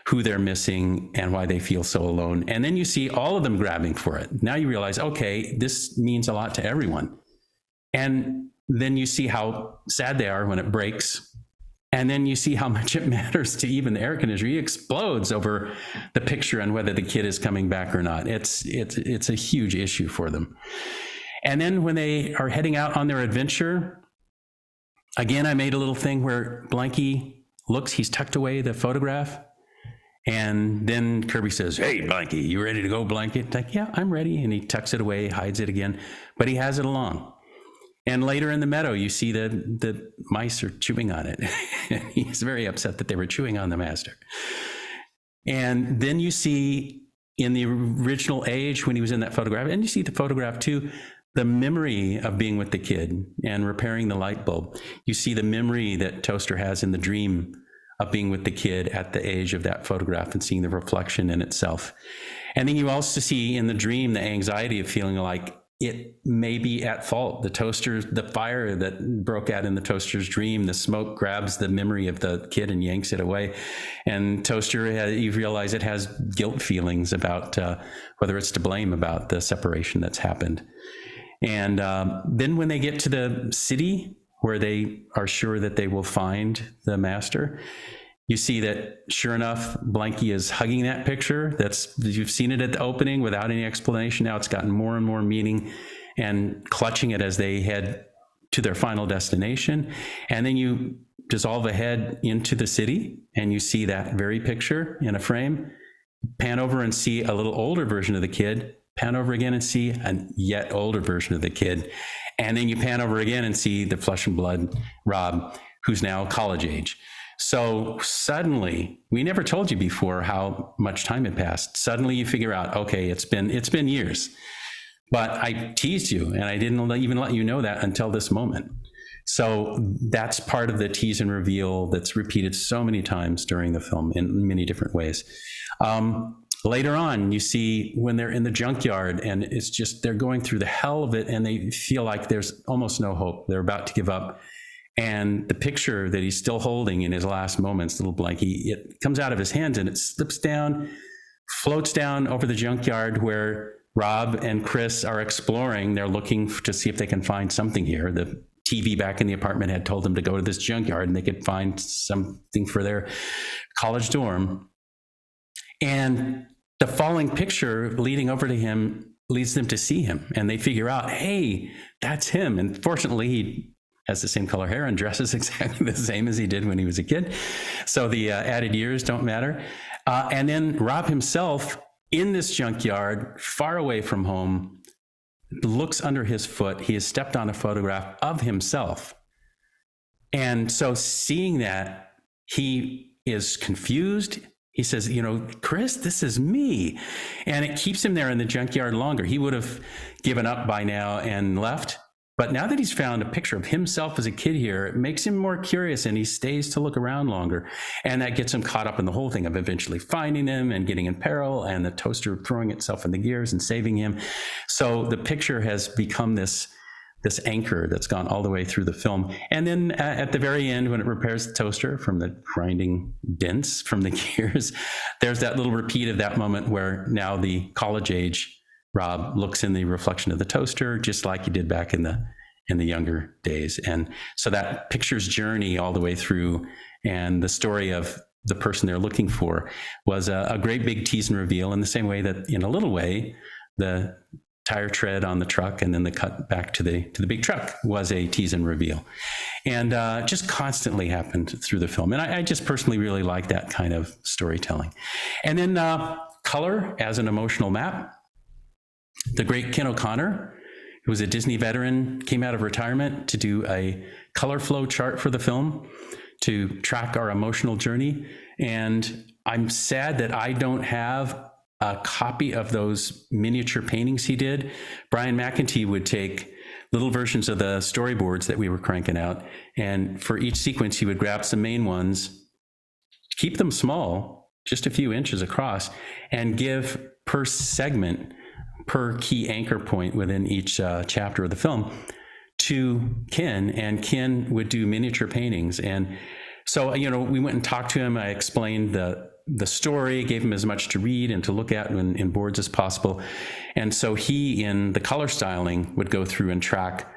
who they're missing and why they feel so alone. And then you see all of them grabbing for it. Now you realize, okay, this means a lot to everyone. And then you see how sad they are when it breaks. And then you see how much it matters to even the air conditioner. He explodes over the picture and whether the kid is coming back or not. It's a huge issue for them. And then when they are heading out on their adventure, again, I made a little thing where Blanky looks, he's tucked away the photograph. And then Kirby says, "Hey, Blanky, you ready to go, Blanky?" It's like, "Yeah, I'm ready." And he tucks it away, hides it again, but he has it along. And later in the meadow, you see the mice are chewing on it. He's very upset that they were chewing on the master. And then you see in the original age when he was in that photograph, and you see the photograph too, the memory of being with the kid and repairing the light bulb. You see the memory that Toaster has in the dream of being with the kid at the age of that photograph and seeing the reflection in itself. And then you also see in the dream the anxiety of feeling like it may be at fault. The fire that broke out in the Toaster's dream, the smoke grabs the memory of the kid and yanks it away. And Toaster, you realize it has guilt feelings about whether it's to blame about the separation that's happened. And then when they get to the city where they are sure that they will find the master, you see that sure enough, Blanky is hugging that picture. You've seen it at the opening without any explanation. Now it's gotten more and more meaning, and clutching it as they head to their final destination. And then you dissolve ahead into the city and you see that very picture in a frame, pan over and see a little older version of the kid, pan over again and see a yet older version of the kid. And then you pan over again and see the flesh and blood Rob, who's now college age. So suddenly, we never told you before how much time had passed. Suddenly you figure out, okay, it's been years. But I teased you and I didn't even let you know that until this moment. So that's part of the tease and reveal that's repeated so many times during the film in many different ways. Later on, you see when they're in the junkyard and it's just, they're going through the hell of it and they feel like there's almost no hope. They're about to give up. And the picture that he's still holding in his last moments, little Blanky, it comes out of his hands and it slips down, floats down over the junkyard where Rob and Chris are exploring. They're looking to see if they can find something here. The TV back in the apartment had told them to go to this junkyard and they could find something for their college dorm. And the falling picture leading over to him leads them to see him. And they figure out, hey, that's him. And fortunately, he has the same color hair and dresses exactly the same as he did when he was a kid. So the added years don't matter. And then Rob himself in this junkyard, far away from home, looks under his foot. He has stepped on a photograph of himself. And so seeing that, he is confused. He says, Chris, this is me. And it keeps him there in the junkyard longer. He would have given up by now and left. But now that he's found a picture of himself as a kid here, it makes him more curious and he stays to look around longer. And that gets him caught up in the whole thing of eventually finding him and getting in peril and the toaster throwing itself in the gears and saving him. So the picture has become this anchor that's gone all the way through the film. And then at the very end, when it repairs the toaster from the grinding dents from the gears, there's that little repeat of that moment where now the college age Rob looks in the reflection of the toaster, just like he did back in the younger days. And so that picture's journey all the way through and the story of the person they're looking for was a great big tease and reveal in the same way that, in a little way, the tire tread on the truck and then the cut back to the big truck was a tease and reveal. And just constantly happened through the film. And I just personally really like that kind of storytelling. And then color as an emotional map. The great Ken O'Connor, who was a Disney veteran, came out of retirement to do a color flow chart for the film to track our emotional journey. And I'm sad that I don't have a copy of those miniature paintings he did. Brian McEntee would take little versions of the storyboards that we were cranking out. And for each sequence, he would grab some main ones, keep them small, just a few inches across, and give per segment per key anchor point within each chapter of the film to Ken, and Ken would do miniature paintings. And so, you know, we went and talked to him. I explained the story, gave him as much to read and to look at in boards as possible. And so he, in the color styling, would go through and track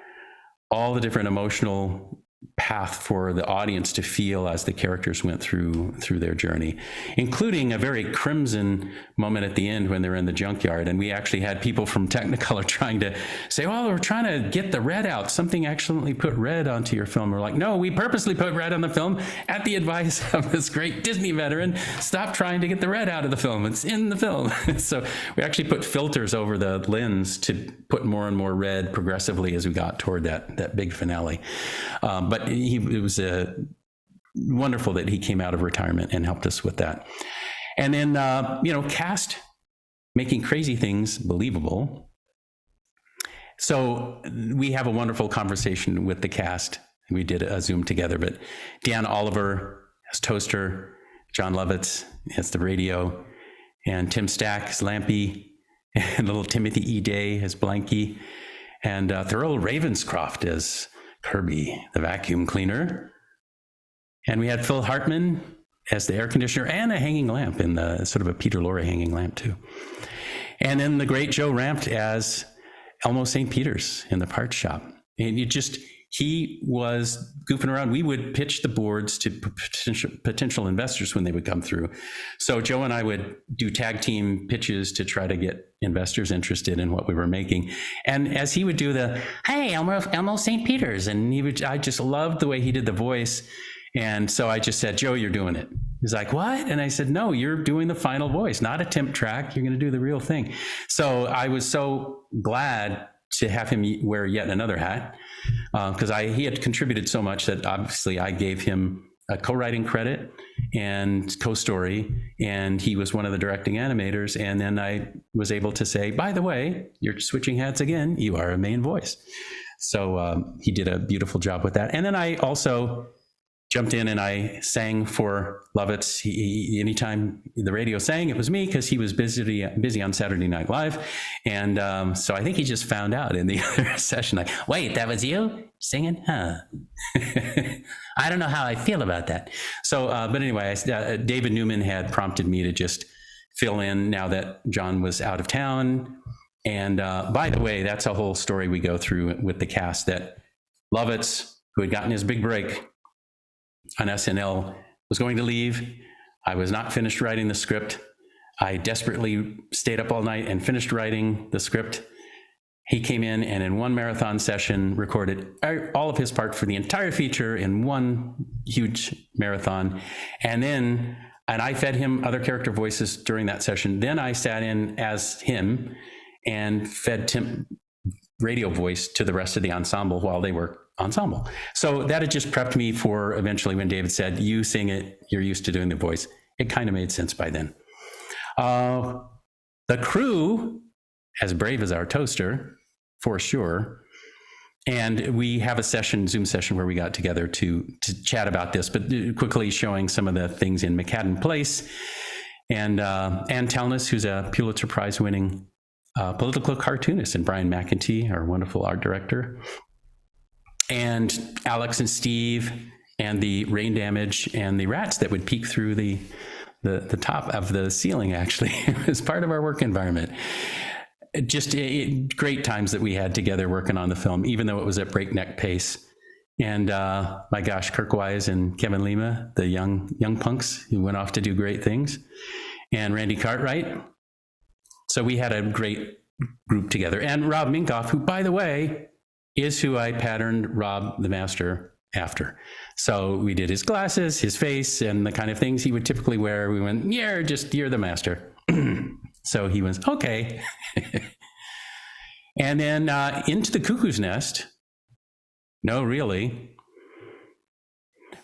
all the different emotional path for the audience to feel as the characters went through their journey, including a very crimson moment at the end when they're in the junkyard. And we actually had people from Technicolor trying to say, well, we're trying to get the red out. Something accidentally put red onto your film. We're like, no, we purposely put red on the film at the advice of this great Disney veteran. Stop trying to get the red out of the film. It's in the film. So we actually put filters over the lens to put more and more red progressively as we got toward that big finale. But it was wonderful that he came out of retirement and helped us with that. And then, you know, cast making crazy things believable. So we have a wonderful conversation with the cast. We did a Zoom together, but Dan Oliver as Toaster, John Lovitz as the radio, and Tim Stack as Lampy, and little Timothy E. Day as Blanky, and Thurl Ravenscroft as Kirby, the vacuum cleaner. And we had Phil Hartman as the air conditioner and a hanging lamp in the sort of a Peter Lorre hanging lamp too. And then the great Joe Rampt as Elmo St. Peter's in the parts shop. And he was goofing around. We would pitch the boards to potential investors when they would come through. So Joe and I would do tag team pitches to try to get investors interested in what we were making. And as he would do hey, Elmo St. Peter's, and I just loved the way he did the voice. And so I just said, Joe, you're doing it. He's like, what? And I said, no, you're doing the final voice, not a temp track. You're going to do the real thing. So I was so glad to have him wear yet another hat, because he had contributed so much that obviously I gave him a co-writing credit and co-story, and he was one of the directing animators. And then I was able to say, by the way, you're switching hats again. You are a main voice. So he did a beautiful job with that. And then I also jumped in and I sang for Lovitz. Anytime the radio sang, it was me, because he was busy on Saturday Night Live. And so I think he just found out in the other session, like, wait, that was you singing? Huh. I don't know how I feel about that. So, but anyway, David Newman had prompted me to just fill in now that John was out of town. And by the way, that's a whole story we go through with the cast, that Lovitz, who had gotten his big break on SNL, was going to leave. I was not finished writing the script. I desperately stayed up all night and finished writing the script. He came in one marathon session recorded all of his part for the entire feature in one huge marathon. And I fed him other character voices during that session. Then I sat in as him and fed Tim radio voice to the rest of the ensemble while they were ensemble. So that had just prepped me for eventually when David said, you sing it, you're used to doing the voice. It kind of made sense by then. The crew, as brave as our toaster, for sure. And we have a Zoom session where we got together to chat about this, but quickly showing some of the things in McCadden Place. And Ann Talnis, who's a Pulitzer Prize winning political cartoonist, and Brian McEntee, our wonderful art director. And Alex and Steve, and the rain damage, and the rats that would peek through the top of the ceiling, actually, as part of our work environment. Just great times that we had together working on the film, even though it was at breakneck pace. And my gosh, Kirk Wise and Kevin Lima, the young punks who went off to do great things, and Randy Cartwright. So we had a great group together. And Rob Minkoff, who, by the way, is who I patterned Rob the Master after. So we did his glasses, his face, and the kind of things he would typically wear. We went, yeah, you're the master. So he was, okay. And then into the Cuckoo's Nest. No, really.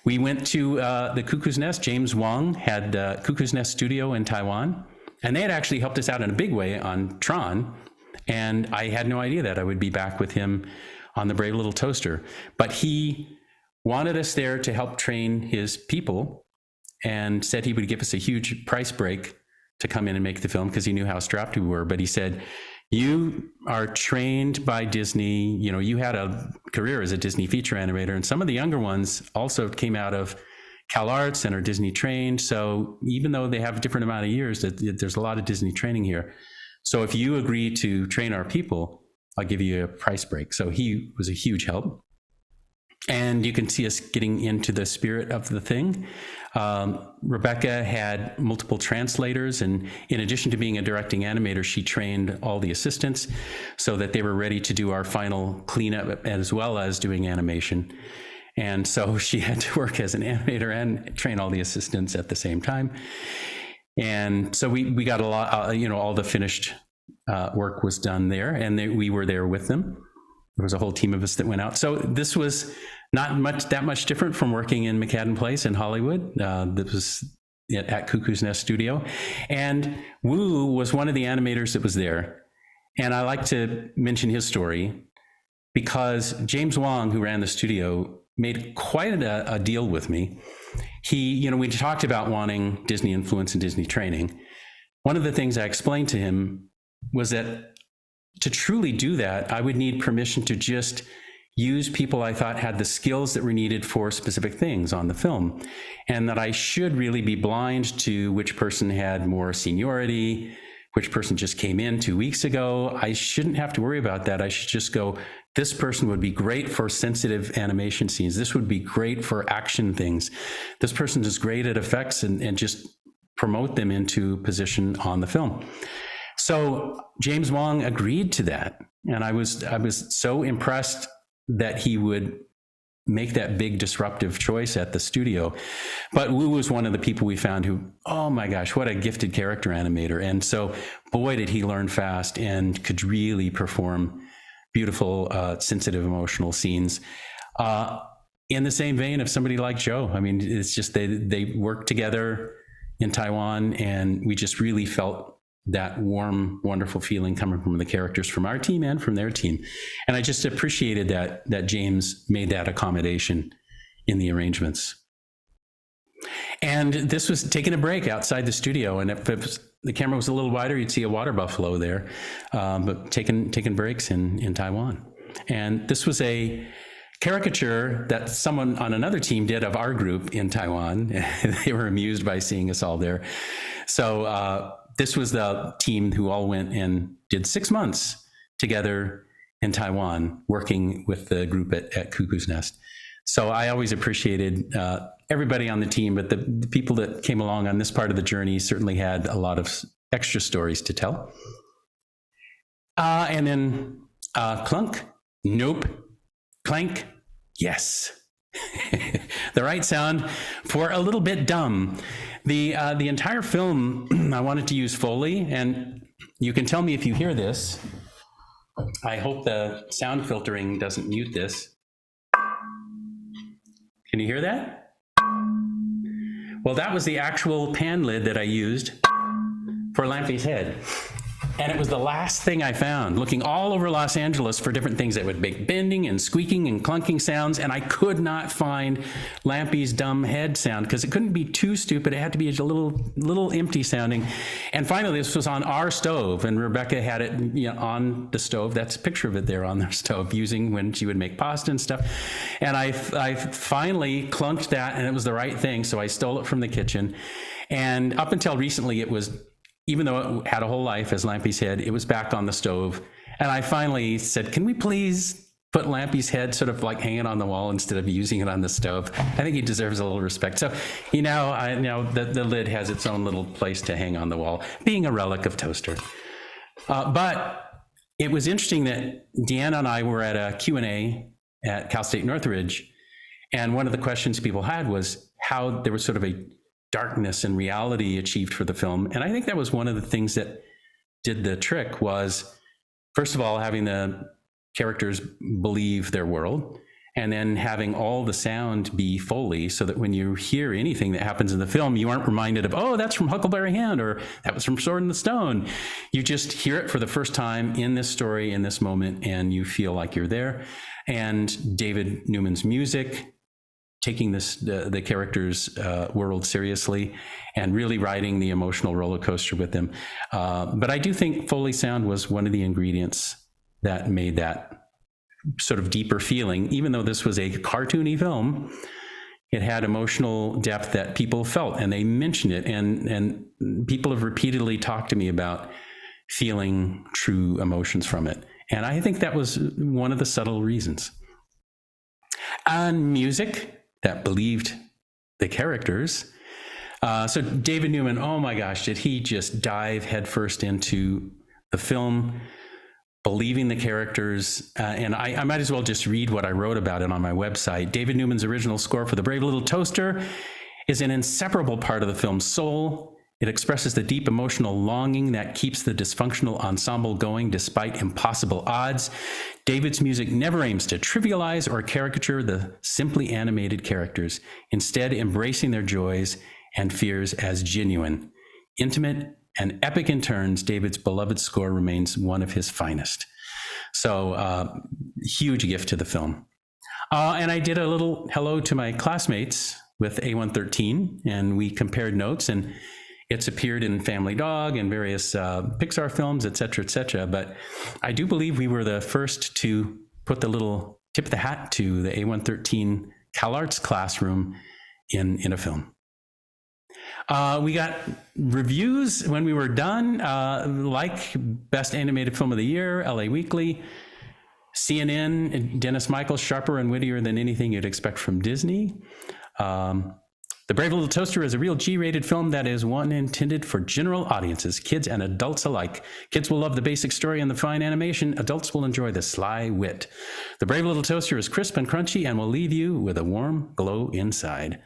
We went to the Cuckoo's Nest. James Wong had Cuckoo's Nest Studio in Taiwan. And they had actually helped us out in a big way on Tron. And I had no idea that I would be back with him on the Brave Little Toaster. But he wanted us there to help train his people, and said he would give us a huge price break to come in and make the film, because he knew how strapped we were. But he said, You are trained by Disney. You know, you had a career as a Disney feature animator, and some of the younger ones also came out of CalArts and are Disney trained. So even though they have a different amount of years, there's a lot of Disney training here. So if you agree to train our people, I'll give you a price break. So he was a huge help. And you can see us getting into the spirit of the thing. Rebecca had multiple translators, and in addition to being a directing animator, she trained all the assistants so that they were ready to do our final cleanup as well as doing animation. And so she had to work as an animator and train all the assistants at the same time. And so we got a lot, all the finished work was done there, and we were there with them. There was a whole team of us that went out. So this was not that much different from working in McCadden Place in Hollywood. This was at Cuckoo's Nest Studio. And Wu was one of the animators that was there. And I like to mention his story because James Wong, who ran the studio, made quite a deal with me. He, we talked about wanting Disney influence and Disney training. One of the things I explained to him was that to truly do that, I would need permission to just use people I thought had the skills that were needed for specific things on the film, and that I should really be blind to which person had more seniority, which person just came in 2 weeks ago. I shouldn't have to worry about that. I should just go, this person would be great for sensitive animation scenes. This would be great for action things. This person is great at effects, and just promote them into position on the film. So James Wong agreed to that. And I was so impressed that he would make that big disruptive choice at the studio. But Wu was one of the people we found who, oh my gosh, what a gifted character animator. And so boy, did he learn fast and could really perform beautiful, sensitive, emotional scenes. In the same vein of somebody like Joe. I mean, it's just they worked together in Taiwan, and we just really felt that warm, wonderful feeling coming from the characters from our team and from their team. And I just appreciated that James made that accommodation in the arrangements. And this was taking a break outside the studio. And if the camera was a little wider, you'd see a water buffalo there, but taking breaks in Taiwan. And this was a caricature that someone on another team did of our group in Taiwan. They were amused by seeing us all there. So, this was the team who all went and did 6 months together in Taiwan, working with the group at Cuckoo's Nest. So I always appreciated everybody on the team, but the people that came along on this part of the journey certainly had a lot of extra stories to tell. And then clunk, nope, clank, yes. The right sound for a little bit dumb. The entire film, I wanted to use Foley, and you can tell me if you hear this. I hope the sound filtering doesn't mute this. Can you hear that? Well, that was the actual pan lid that I used for Lampy's head. And it was the last thing I found, looking all over Los Angeles for different things that would make bending and squeaking and clunking sounds, and I could not find Lampy's dumb head sound because it couldn't be too stupid. It had to be a little empty sounding. And finally, this was on our stove, and Rebecca had it on the stove. That's a picture of it there on their stove, using when she would make pasta and stuff. And I finally clunked that, and it was the right thing, so I stole it from the kitchen. And up until recently, it was, even though it had a whole life as Lampy's head, it was back on the stove. And I finally said, can we please put Lampy's head sort of like hanging on the wall instead of using it on the stove? I think he deserves a little respect. So, now the lid has its own little place to hang on the wall, being a relic of Toaster. But it was interesting that Deanna and I were at a Q&A at Cal State Northridge. And one of the questions people had was how there was sort of a darkness and reality achieved for the film. And I think that was one of the things that did the trick was, first of all, having the characters believe their world, and then having all the sound be Foley so that when you hear anything that happens in the film, you aren't reminded of, oh, that's from Huckleberry Hound, or that was from Sword in the Stone. You just hear it for the first time in this story, in this moment, and you feel like you're there. And David Newman's music taking the character's world seriously and really riding the emotional roller coaster with them. But I do think Foley sound was one of the ingredients that made that sort of deeper feeling. Even though this was a cartoony film, it had emotional depth that people felt, and they mentioned it. And people have repeatedly talked to me about feeling true emotions from it. And I think that was one of the subtle reasons. And music that believed the characters. So David Newman, oh my gosh, did he just dive headfirst into the film, believing the characters. And I might as well just read what I wrote about it on my website. David Newman's original score for The Brave Little Toaster is an inseparable part of the film's soul. It expresses the deep emotional longing that keeps the dysfunctional ensemble going despite impossible odds. David's music never aims to trivialize or caricature the simply animated characters, instead embracing their joys and fears as genuine. Intimate and epic in turns, David's beloved score remains one of his finest. So huge gift to the film. And I did a little hello to my classmates with A113, and we compared notes, and it's appeared in Family Dog and various Pixar films, et cetera, but I do believe we were the first to put the little tip of the hat to the A113 CalArts classroom in a film. We got reviews when we were done, like Best Animated Film of the Year, LA Weekly, CNN, Dennis Michaels, sharper and wittier than anything you'd expect from Disney. The Brave Little Toaster is a real G-rated film that is one intended for general audiences, kids and adults alike. Kids will love the basic story and the fine animation. Adults will enjoy the sly wit. The Brave Little Toaster is crisp and crunchy and will leave you with a warm glow inside.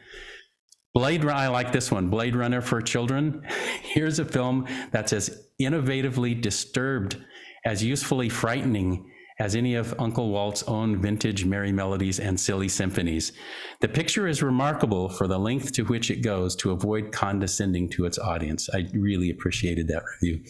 I like this one, Blade Runner for children. Here's a film that's as innovatively disturbed, as usefully frightening as any of Uncle Walt's own vintage merry melodies and silly symphonies. The picture is remarkable for the length to which it goes to avoid condescending to its audience. I really appreciated that review.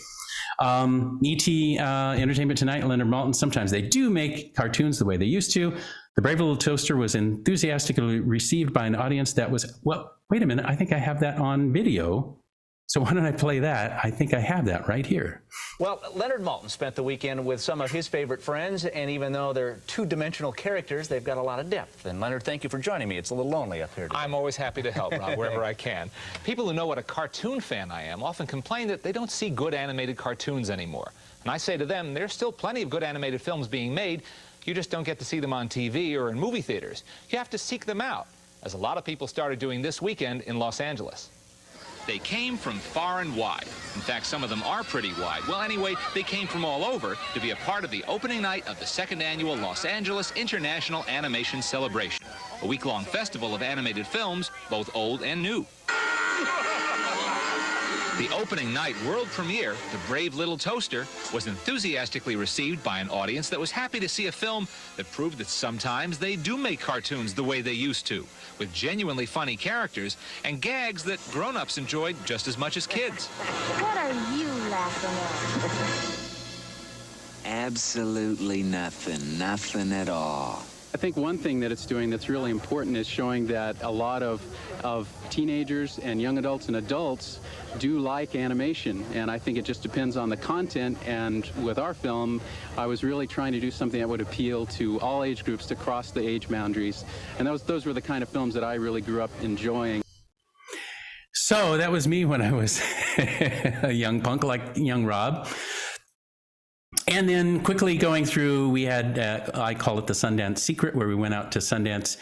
E.T. Entertainment Tonight, Leonard Maltin, sometimes they do make cartoons the way they used to. The Brave Little Toaster was enthusiastically received by an audience that was, well, wait a minute, I think I have that on video. So why don't I play that? I think I have that right here. Well, Leonard Maltin spent the weekend with some of his favorite friends, and even though they're two-dimensional characters, they've got a lot of depth. And Leonard, thank you for joining me. It's a little lonely up here today. I'm always happy to help, Rob, wherever I can. People who know what a cartoon fan I am often complain that they don't see good animated cartoons anymore. And I say to them, there's still plenty of good animated films being made. You just don't get to see them on TV or in movie theaters. You have to seek them out, as a lot of people started doing this weekend in Los Angeles. They came from far and wide. In fact, some of them are pretty wide. Well, anyway, they came from all over to be a part of the opening night of the second annual Los Angeles International Animation Celebration, a week-long festival of animated films, both old and new. The opening night world premiere, The Brave Little Toaster, was enthusiastically received by an audience that was happy to see a film that proved that sometimes they do make cartoons the way they used to, with genuinely funny characters and gags that grown-ups enjoyed just as much as kids. What are you laughing at? Absolutely nothing. Nothing at all. I think one thing that it's doing that's really important is showing that a lot of teenagers and young adults and adults do like animation, and I think it just depends on the content. And with our film, I was really trying to do something that would appeal to all age groups, to cross the age boundaries, and those were the kind of films that I really grew up enjoying. So that was me when I was a young punk like young Rob. And then quickly going through, we had, I call it the Sundance Secret, where we went out to Sundance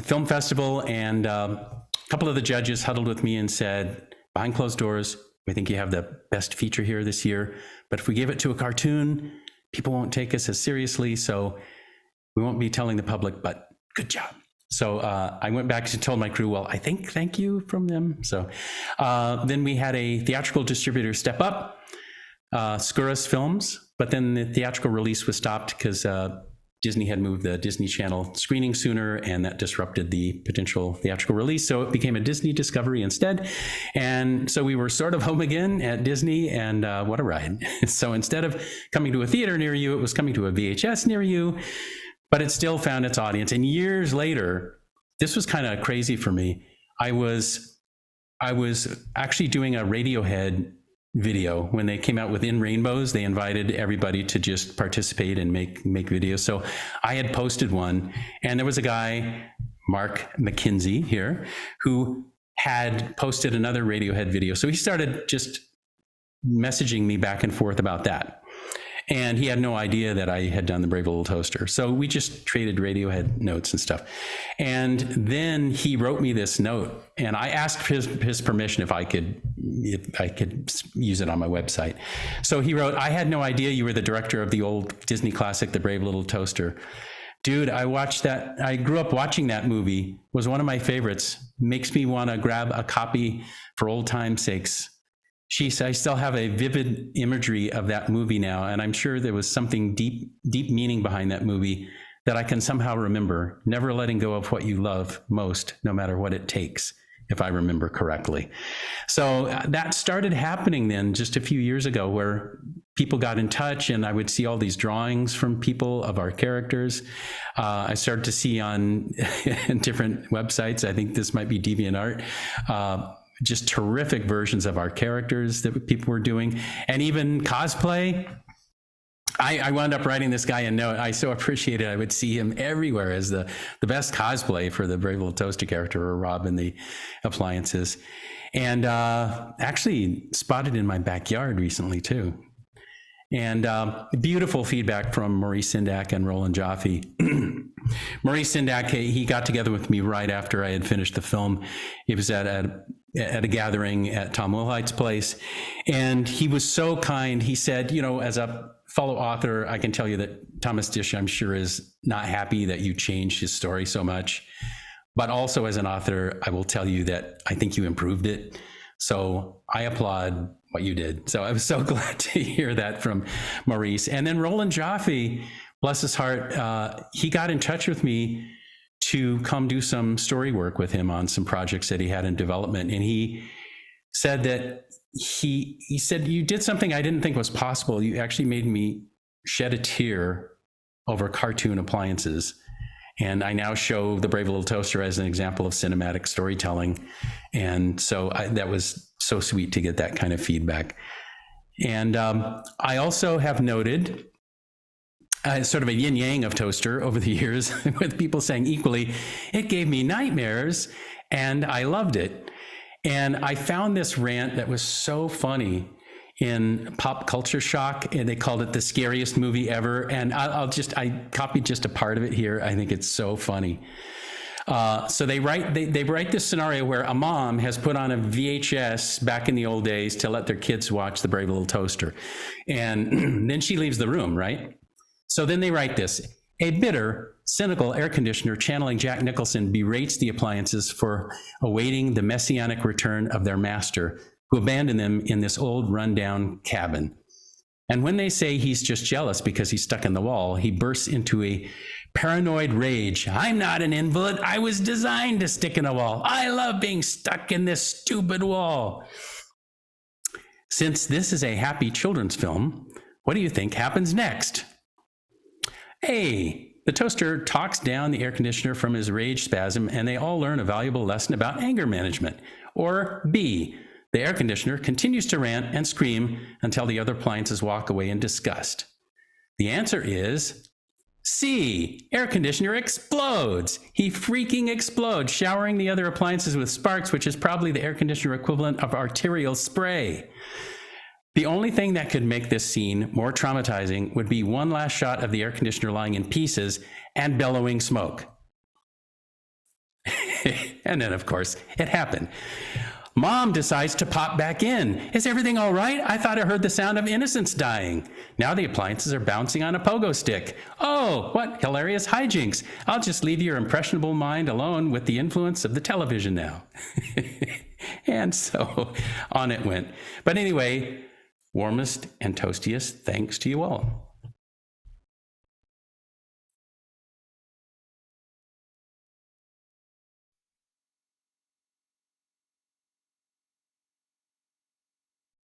Film Festival, and a couple of the judges huddled with me and said, behind closed doors, we think you have the best feature here this year, but if we give it to a cartoon, people won't take us as seriously, so we won't be telling the public, but good job. So I went back and told my crew, well, I think thank you from them. So then we had a theatrical distributor step up, Scurus Films, but then the theatrical release was stopped because Disney had moved the Disney Channel screening sooner, and that disrupted the potential theatrical release. So it became a Disney Discovery instead. And so we were sort of home again at Disney, and what a ride. So instead of coming to a theater near you, it was coming to a VHS near you, but it still found its audience. And years later, this was kind of crazy for me. I was actually doing a Radiohead video when they came out with In Rainbows. They invited everybody to just participate and make videos. So I had posted one, and there was a guy, Mark McKinsey here, who had posted another Radiohead video. So he started just messaging me back and forth about that. And he had no idea that I had done the Brave Little Toaster. So we just traded Radiohead notes and stuff. And then he wrote me this note, and I asked his permission if I could use it on my website. So he wrote, "I had no idea you were the director of the old Disney classic, The Brave Little Toaster. Dude, I watched that. I grew up watching that movie. Was one of my favorites. Makes me want to grab a copy for old time's sakes." She said, "I still have a vivid imagery of that movie now, and I'm sure there was something deep meaning behind that movie that I can somehow remember. Never letting go of what you love most, no matter what it takes, if I remember correctly." So that started happening then just a few years ago, where people got in touch, and I would see all these drawings from people of our characters. I started to see on different websites, I think this might be DeviantArt, just terrific versions of our characters that people were doing, and even cosplay. I wound up writing this guy a note. I so appreciated it. I would see him everywhere as the best cosplay for the Brave Little Toaster character, or Rob in the appliances. And actually spotted in my backyard recently too. And beautiful feedback from Maurice Sindak and Roland Jaffe. Maurice Sindak, he got together with me right after I had finished the film. He was at a gathering at Tom Wilhite's place, and he was so kind. He said, "You know, as a fellow author, I can tell you that Thomas Disch, I'm sure, is not happy that you changed his story so much. But also as an author, I will tell you that I think you improved it. So I applaud what you did." So I was so glad to hear that from Maurice. And then Roland Jaffe, bless his heart, he got in touch with me to come do some story work with him on some projects that he had in development. And he said that he said, "You did something I didn't think was possible. You actually made me shed a tear over cartoon appliances. And I now show the Brave Little Toaster as an example of cinematic storytelling." And so that was so sweet to get that kind of feedback. And I also have noted sort of a yin yang of Toaster over the years, with people saying equally, "It gave me nightmares and I loved it." And I found this rant that was so funny in Pop Culture Shock, and they called it the scariest movie ever. And I copied just a part of it here. I think it's so funny. So they write this scenario where a mom has put on a VHS back in the old days to let their kids watch the Brave Little Toaster. And then she leaves the room, right? So then they write this: "A bitter, cynical air conditioner channeling Jack Nicholson berates the appliances for awaiting the messianic return of their master, who abandoned them in this old rundown cabin. And when they say he's just jealous because he's stuck in the wall, he bursts into a paranoid rage. 'I'm not an invalid. I was designed to stick in a wall. I love being stuck in this stupid wall.' Since this is a happy children's film, what do you think happens next? A, the toaster talks down the air conditioner from his rage spasm, and they all learn a valuable lesson about anger management. Or B, the air conditioner continues to rant and scream until the other appliances walk away in disgust. The answer is C, air conditioner explodes. He freaking explodes, showering the other appliances with sparks, which is probably the air conditioner equivalent of arterial spray. The only thing that could make this scene more traumatizing would be one last shot of the air conditioner lying in pieces and bellowing smoke." And then, of course, it happened. Mom decides to pop back in. "Is everything all right? I thought I heard the sound of innocence dying. Now the appliances are bouncing on a pogo stick. Oh, what hilarious hijinks. I'll just leave your impressionable mind alone with the influence of the television now." And so on it went. But anyway, warmest and toastiest thanks to you all.